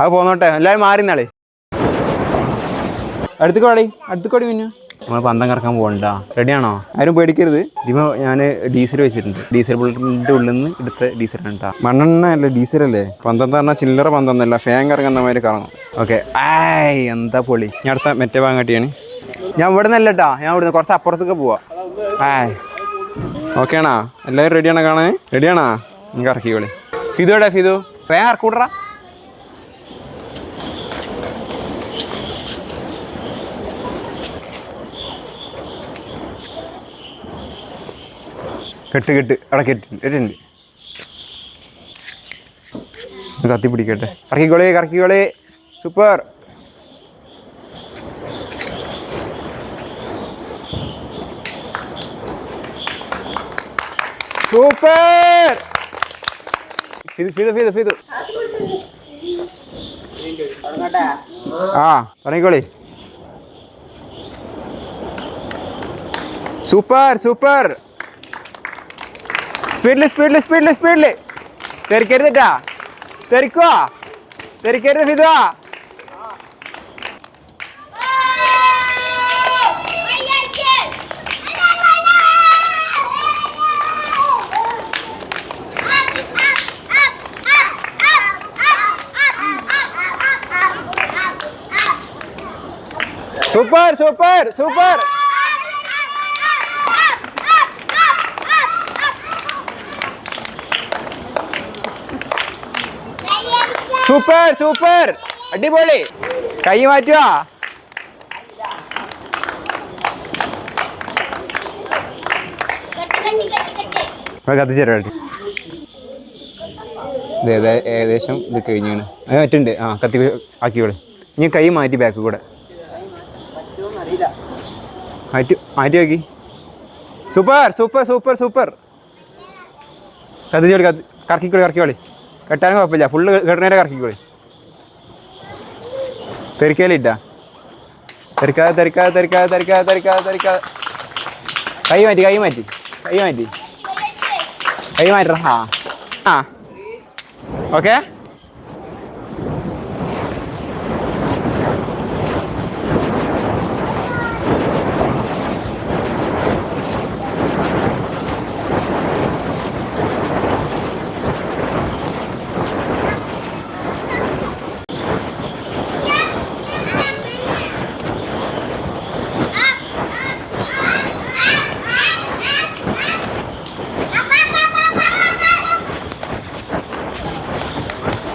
അത് പോന്നോട്ടെ, എല്ലാവരും മാറിന്നാളേ. അടുത്തേക്കോടി മിന്നു. നമ്മൾ പന്തം കറക്കാൻ പോകണ്ട. റെഡിയാണോ? ആരും പേടിക്കരുത്. ഇതിപ്പോൾ ഞാൻ ഡീസൽ വെച്ചിട്ടുണ്ട്. ഡീസൽ ബുള്ളറ്റിൻ്റെ ഉള്ളിൽ നിന്ന് എടുത്ത ഡീസലാണ് കേട്ടോ. മണ്ണെണ്ണ അല്ലേ, ഡീസലല്ലേ. പന്തം പറഞ്ഞാൽ ചില്ലറ പന്തന്നല്ല, ഫാൻ കറങ്ങുന്ന മാതിരി കറങ്ങും. ഓക്കെ. എന്താ പൊളി. ഞാൻ അടുത്ത മറ്റേ ഭാഗം ഞാൻ ഇവിടെ നിന്നല്ല കേട്ടോ, ഞാൻ ഇവിടുന്ന് കുറച്ച് അപ്പുറത്തേക്ക് പോവാം. ഓക്കെ ആണോ? എല്ലാവരും റെഡിയാണോ കാണാൻ? റെഡിയാണോ? നിങ്ങൾക്ക് ഇറക്കിക്കോളി. ഫിദോടെ ഫിദു ഫാൻ ഇറക്കൂട്ടറാ. കെട്ട് അവിടെ കെട്ടിട്ടുണ്ട്. കത്തി പിടിക്കട്ടെ. കറക്കിക്കോളേ. സൂപ്പർ. സൂപ്പർ. ഫിദു തുടങ്ങിക്കോളി. സൂപ്പർ. സ്പീഡില് തെറിക്കരുതിട്ടാ. തെറിക്കരുത് ഫിദുവാ. സൂപ്പർ. സൂപ്പർ. അടിപൊളി. കൈ മാറ്റുക. കത്തിച്ചേരാട്ടി. ഏകദേശം ഇത് കഴിഞ്ഞാണ്. മറ്റുണ്ട്. കത്തി ആക്കിക്കോളെ. ഇനി കൈ മാറ്റി ബാക്ക് കൂടെ മാറ്റി നോക്കി. സൂപ്പർ. കത്തിച്ചോളി. കറക്കിക്കോളി. കെട്ടാനും കുഴപ്പമില്ല. ഫുള്ള് കെട്ടണേരെ കറക്കിക്കോളി. തെറിക്കാലിട്ടാ. തെറിക്കാതെ. കൈ മാറ്റി. ഓക്കെ.